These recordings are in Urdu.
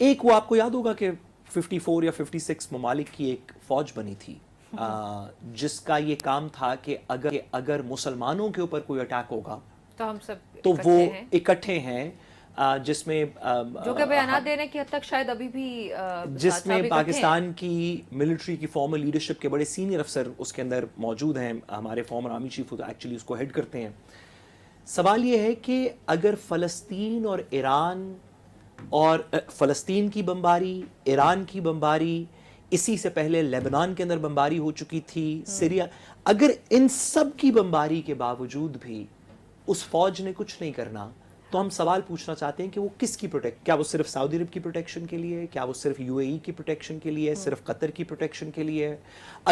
ایک وہ آپ کو یاد ہوگا کہ 54 یا 56 ممالک کی ایک فوج بنی تھی جس کا یہ کام تھا کہ اگر مسلمانوں کے اوپر کوئی اٹیک ہوگا تو ہم سب تو وہ اکٹھے ہیں، جس میں جو کہ بیانات دینے کی حد تک شاید ابھی بھی جس میں پاکستان کی ملٹری کی فارمر لیڈرشپ کے بڑے سینئر افسر اس کے اندر موجود ہیں، ہمارے فارمر آرمی چیف ایکچولی اس کو ہیڈ کرتے ہیں۔ سوال یہ ہے کہ اگر فلسطین اور ایران اور فلسطین کی بمباری، ایران کی بمباری، اسی سے پہلے لیبنان کے اندر بمباری ہو چکی تھی، سیریا، اگر ان سب کی بمباری کے باوجود بھی اس فوج نے کچھ نہیں کرنا، تو ہم سوال پوچھنا چاہتے ہیں کہ وہ کس کی کیا وہ صرف سعودی عرب کی پروٹیکشن کے لیے ہے؟ کیا وہ صرف یو اے ای کی پروٹیکشن کے لیے ہے؟ صرف قطر کی پروٹیکشن کے لیے ہے؟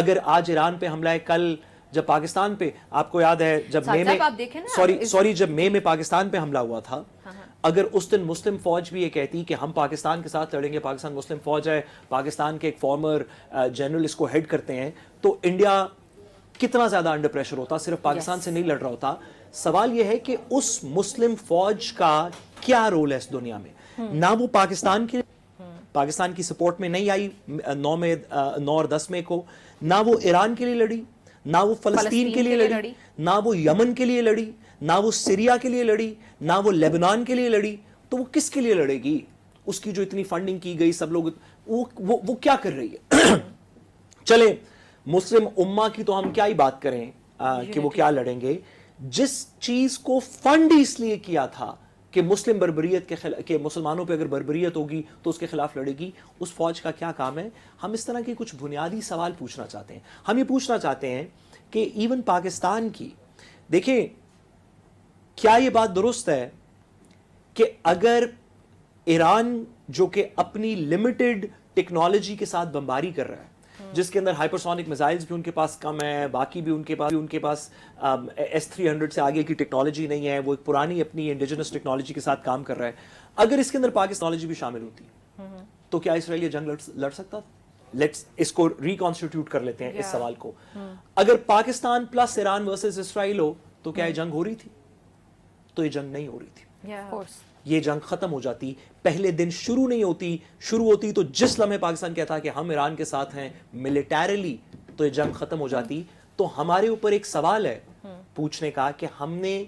اگر آج ایران پہ حملہ ہے، کل جب پاکستان پہ، آپ کو یاد ہے جب مئی میں پاکستان پہ حملہ ہوا تھا، اگر اس دن مسلم فوج بھی یہ کہتی کہ ہم پاکستان کے ساتھ لڑیں گے، پاکستان مسلم فوج ہے، پاکستان کے ایک فارمر جنرل اس کو ہیڈ کرتے ہیں، تو انڈیا کتنا زیادہ انڈر پریشر ہوتا، صرف پاکستان سے نہیں لڑ رہا ہوتا۔ سوال یہ ہے کہ اس مسلم فوج کا کیا رول ہے اس دنیا میں؟ نہ وہ پاکستان کی سپورٹ میں نہیں آئی 9 اور 10 مئی کو، نہ وہ ایران کے لیے لڑی، نہ وہ فلسطین کے لیے لڑی، نہ وہ یمن کے لیے لڑی، نہ وہ سیریا کے لیے لڑی، نہ وہ لیبنان کے لیے لڑی، تو وہ کس کے لیے لڑے گی؟ اس کی جو اتنی فنڈنگ کی گئی، سب لوگ وہ کیا کر رہی ہے؟ چلیں مسلم امہ کی تو ہم کیا ہی بات کریں کہ وہ کیا لڑیں گے، جس چیز کو فنڈ اس لیے کیا تھا کہ مسلم بربریت کے خلاف، کہ مسلمانوں پہ اگر بربریت ہوگی تو اس کے خلاف لڑے گی، اس فوج کا کیا کام ہے؟ ہم اس طرح کے کچھ بنیادی سوال پوچھنا چاہتے ہیں۔ ہم یہ پوچھنا چاہتے ہیں کہ ایون پاکستان کی، دیکھیں کیا یہ بات درست ہے کہ اگر ایران جو کہ اپنی لمیٹڈ ٹیکنالوجی کے ساتھ بمباری کر رہا ہے، جس کے اندر ہائپرسونک میزائلز بھی ان کے پاس کم ہیں، باقی بھی ان کے پاس S-300 سے آگے کی ٹیکنالوجی نہیں ہے، وہ ایک پرانی اپنی انڈیجنس ٹیکنالوجی کے ساتھ کام کر رہا ہے، اگر اس کے اندر پاکستان ٹیکنالوجی بھی شامل ہوتی تو کیا اسرائیل یہ جنگ لڑ سکتا تھا؟ لیٹس اس کو ریکانسٹیٹیوٹ کر لیتے ہیں اس سوال کو۔ اگر پاکستان پلس ایران ورسز اسرائیل ہو تو کیا یہ جنگ ہو رہی تھی؟ تو یہ جنگ نہیں ہو رہی تھی، یہ جنگ ختم ہو جاتی، پہلے دن شروع نہیں ہوتی، شروع ہوتی تو جس لمحے پاکستان کہتا کہ ہم ایران کے ساتھ ہیں ملیٹریلی، تو یہ جنگ ختم ہو جاتی۔ تو ہمارے اوپر ایک سوال ہے پوچھنے کا کہ ہم نے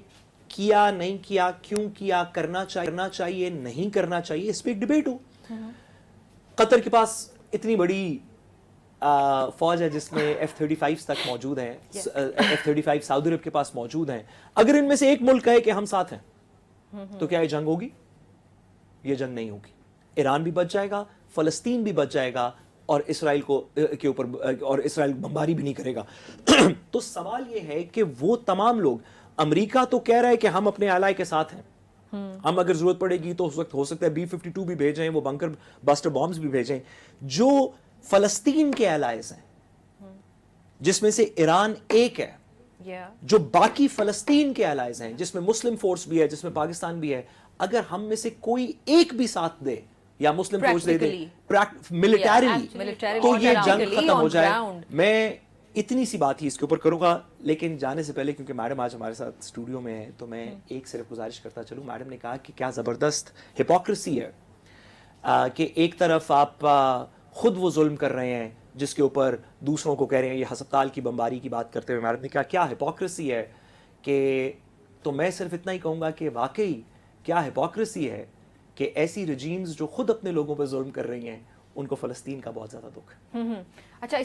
کیا، نہیں کیا، کیوں کیا، کرنا چاہیے نہیں کرنا چاہیے، اس پہ ایک ڈیبیٹ ہو۔ قطر کے پاس اتنی بڑی فوج ہے جس میں F-35 تک موجود ہیں، F-35 سعودی عرب کے پاس موجود ہیں، اگر ان میں سے ایک ملک کہے کہ ہم ساتھ ہیں تو کیا یہ جنگ ہوگی؟ یہ جنگ نہیں ہوگی، ایران بھی بچ جائے گا، فلسطین بھی بچ جائے گا، اور اسرائیل کے اوپر اور اسرائیل بمباری بھی نہیں کرے گا۔ تو سوال یہ ہے کہ وہ تمام لوگ، امریکہ تو کہہ رہا ہے کہ ہم اپنے allies کے ساتھ ہیں، ہم اگر ضرورت پڑے گی تو ہو سکتا ہے B-52 بھی بھیجیں، وہ بنکر بسٹر بامز بھی بھیجیں۔ جو فلسطین کے allies ہیں جس میں سے ایران ایک ہے، جو باقی فلسطین کے allies ہیں جس میں مسلم فورس بھی ہے، جس میں پاکستان بھی ہے، اگر ہم میں سے کوئی ایک بھی ساتھ دے یا مسلم فورس دے دے ملیٹریلی، تو یہ جنگ ختم ہو جائے۔ میں اتنی سی بات ہی اس کے اوپر کروں گا، لیکن جانے سے پہلے کیونکہ میڈم آج ہمارے ساتھ اسٹوڈیو میں ہے تو میں ایک صرف گزارش کرتا چلوں۔ میڈم نے کہا کہ کیا زبردست ہپوکریسی ہے کہ ایک طرف آپ خود وہ ظلم کر رہے ہیں جس کے اوپر دوسروں کو کہہ رہے ہیں، یہ ہسپتال کی بمباری کی بات کرتے ہوئے میڈم نے کہا کیا ہپوکریسی ہے کہ، تو میں صرف اتنا ہی کہوں گا کہ واقعی کیا ہپوکریسی ہے کہ ایسی رجیمز جو خود اپنے لوگوں پہ ظلم کر رہی ہیں ان کو فلسطین کا بہت زیادہ دکھ ہے۔ اچھا،